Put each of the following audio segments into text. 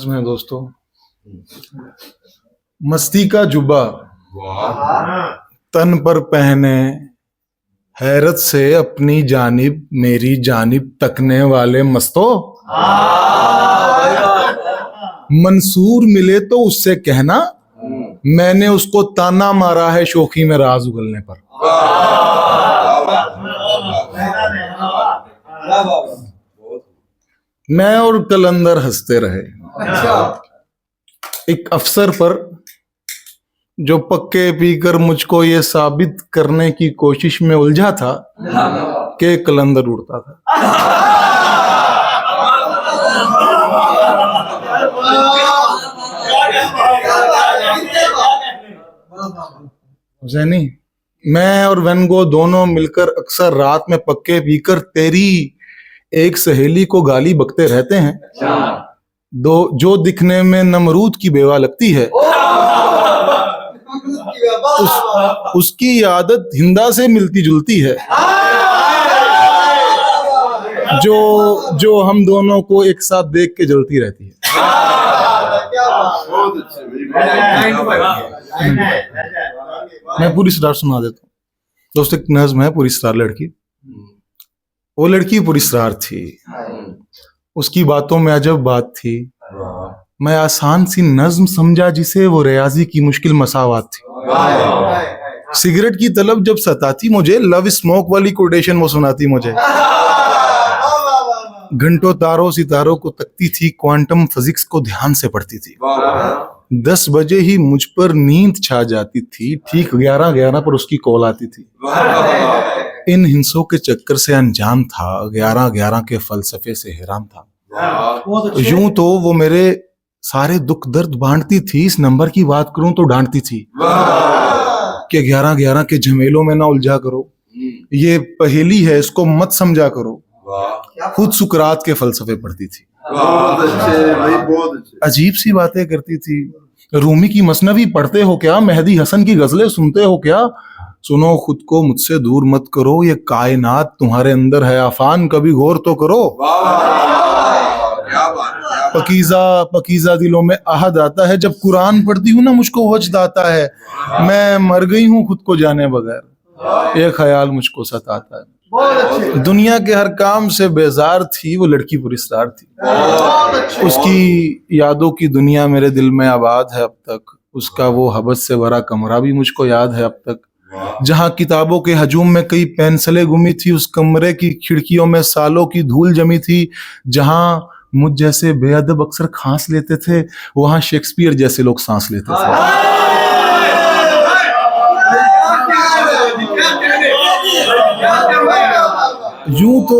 में दोस्तों, मस्ती का जुब्बा तन पर पहने हैरत से अपनी जानिब मेरी जानिब तकने वाले मस्तों, मंसूर मिले तो उससे कहना मैंने उसको ताना मारा है शोखी में राज उगलने पर। मैं और कलंदर हंसते रहे। एक अफसर पर जो पक्के पीकर मुझको ये साबित करने की कोशिश में उलझा था कि कलंदर उड़ता था। हुसैनी, मैं और वेनगो दोनों मिलकर अक्सर रात में पक्के पीकर तेरी एक सहेली को गाली बकते रहते हैं जो दिखने में नमरूद की बेवा लगती है। उसकी आदत हिंदा से मिलती जुलती है जो हम दोनों को एक साथ देख के जलती रहती है। मैं पूरी स्टार सुना देता हूँ दोस्तों। एक नज़्म है पूरी स्टार लड़की। वो लड़की पूरी स्टार थी, उसकी बातों में अजब बात थी। मैं आसान सी नज्म समझा जिसे वो रियाजी की मुश्किल मसावात थी। सिगरेट की तलब जब सताती मुझे, लव स्मोक वाली कोटेशन वो सुनाती मुझे। घंटों तारों सितारों को तकती थी, क्वांटम फिजिक्स को ध्यान से पढ़ती थी। 10 बजे ही मुझ पर नींद छा जाती थी, ठीक 11:11 पर उसकी कॉल आती थी। इन हिंसों के चक्कर से अनजान था, 11:11 के फलसफे से हैरान था। यूं तो वो मेरे सारे दुख दर्द बांटती थी, इस नंबर की बात करूं तो डांटती थी कि 11:11 के झमेलों में ना उलझा करो, ये पहेली है इसको मत समझा करो। खुद सुकरात के फलसफे पढ़ती थी, बहुत अच्छे भाई, बहुत अच्छे। अजीब सी बातें करती थी। रूमी की मसनवी पढ़ते हो क्या, मेहदी हसन की गजलें सुनते हो क्या? सुनो खुद को मुझसे दूर मत करो, ये कायनात तुम्हारे अंदर है आफान, कभी गौर तो करो। पकीजा दिलों में आहद आता है, जब कुरान पढ़ती हूँ ना मुझको वजद आता है। मैं मर गई हूँ खुद को जाने बगैर, ये ख्याल मुझको सताता है। दुनिया के हर काम से बेजार थी वो लड़की पूरी स्टार थी। उसकी यादों की दुनिया मेरे दिल में आबाद है अब तक। उसका वो हबस से भरा कमरा भी मुझको याद है अब तक, जहाँ किताबों के हजूम में कई पेंसिलें गुमी थी। उस कमरे की खिड़कियों में सालों की धूल जमी थी। जहाँ मुझ जैसे बेअदब अक्सर खांस लेते थे, वहां शेक्सपियर जैसे लोग सांस लेते थे। यूं तो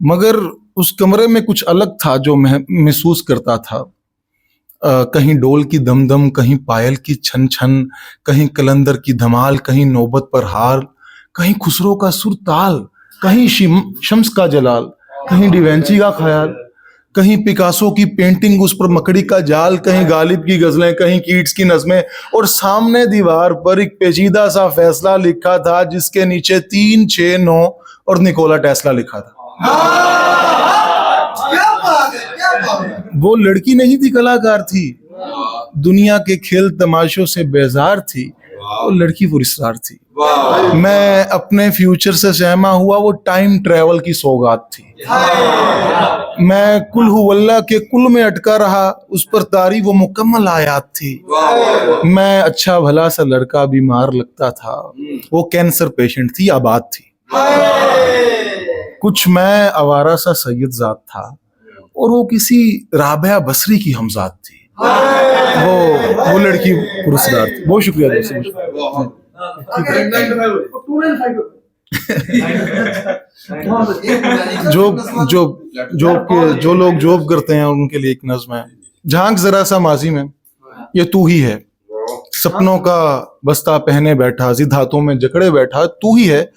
मगर उस कमरे में कुछ अलग था जो मैं महसूस करता था। कहीं डोल की दमदम, कहीं पायल की छन छन, कहीं कलंदर की धमाल, कहीं नौबत पर हार, कहीं खुसरो का सुर ताल, कहीं शम्स का जलाल, कहीं डिवेंची का ख्याल, कहीं पिकासो की पेंटिंग, उस पर मकड़ी का जाल, कहीं गालिब की गजलें, कहीं कीट्स की नज़में, और सामने दीवार पर एक पेचीदा सा फैसला लिखा था जिसके नीचे 3, 6, 9 और निकोला टेस्ला लिखा था। वो लड़की नहीं थी, कलाकार थी। दुनिया के खेल तमाशों से बेजार थी, वो लड़की पूरी स्टार थी। मैं अपने फ्यूचर से सहमा हुआ, वो टाइम ट्रेवल की सौगात थी। मैं कुल हुवल्ला के कुल में अटका रहा, उस पर तारी वो मुकम्मल आयात थी। मैं अच्छा भला सा लड़का बीमार लगता था, वो कैंसर पेशेंट थी, आबाद थी। कुछ मैं आवारा सा सैयद जात था और वो किसी राबिया बसरी की हमजाद थी। वो लड़की पुरस्कार थी। बहुत शुक्रिया दोस्तों। जो लोग जॉब करते हैं उनके लिए एक नज़्म है। झांक जरा सा माजी में, ये तू ही है। सपनों का बस्ता पहने बैठा, जिद हाथों में जकड़े बैठा, तू ही है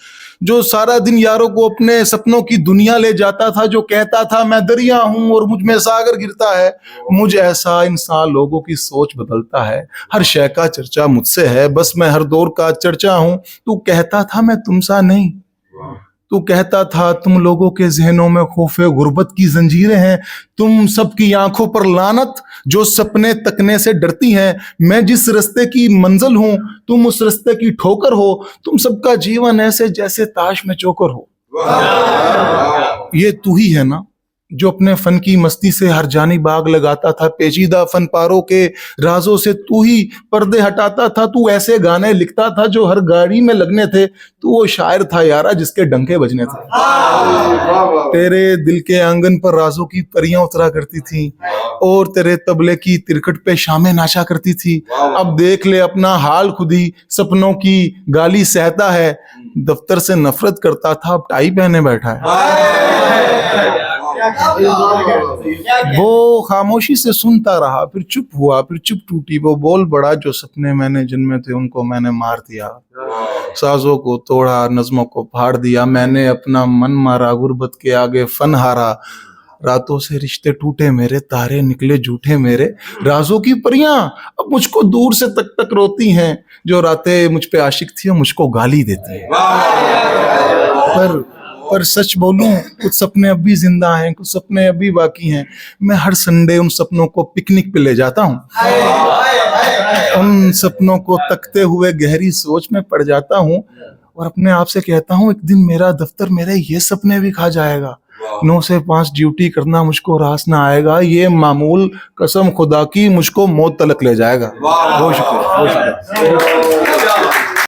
जो सारा दिन यारों को अपने सपनों की दुनिया ले जाता था, जो कहता था मैं दरिया हूं और मुझ में सागर गिरता है। मुझ ऐसा इंसान लोगों की सोच बदलता है, हर शय का चर्चा मुझसे है, बस मैं हर दौर का चर्चा हूं। तू कहता था मैं तुमसा नहीं, तू कहता था तुम लोगों के जहनों में खौफे गुर्बत की जंजीरें हैं, तुम सबकी आंखों पर लानत जो सपने तकने से डरती हैं। मैं जिस रास्ते की मंजिल हूं तुम उस रास्ते की ठोकर हो, तुम सबका जीवन ऐसे जैसे ताश में चोकर हो। ये तू ही है ना जो अपने फन की मस्ती से हर जानिब आग लगाता था, पेचीदा फन पारों के राजों से तू ही पर्दे हटाता था। तू ऐसे गाने लिखता था जो हर गाड़ी में लगने थे, तू वो शायर था यारा जिसके डंके बजने थे। तेरे दिल के आंगन पर राजों की परियां उतरा करती थी और तेरे तबले की तिरकट पे शामें नाचा करती थी। अब देख ले अपना हाल खुद ही, सपनों की गाली सहता है, दफ्तर से नफरत करता था अब टाई पहने बैठा है। वो खामोशी से सुनता रहा, फिर चुप हुआ, फिर चुप टूटी। वो बोल बड़ा जो सपने मैंने जिनमें थे उनको मैंने मार दिया, साजों को तोड़ा, नज़्मों को फाड़ दिया। मैंने अपना मन मारा, गुर्बत के आगे फन हारा। रातों से रिश्ते टूटे मेरे, तारे निकले झूठे मेरे। राजों की परियां अब मुझको दूर से तक तक रोती हैं, जो रातें मुझ पे आशिक थी मुझको गाली देती हैं। पर सच बोलूं कुछ सपने अब भी जिंदा हैं, कुछ सपने अभी बाकी हैं। मैं हर संडे उन सपनों को पिकनिक पे ले जाता हूँ, उन सपनों को तकते हुए गहरी सोच में पड़ जाता हूँ और अपने आप से कहता हूँ एक दिन मेरा दफ्तर मेरे ये सपने भी खा जाएगा। 9 से 5 ड्यूटी करना मुझको रास ना आएगा, ये मामूल कसम खुदा की मुझको मौत तलक ले जाएगा। बहुत शुक्रिया, बहुत शुक्रिया।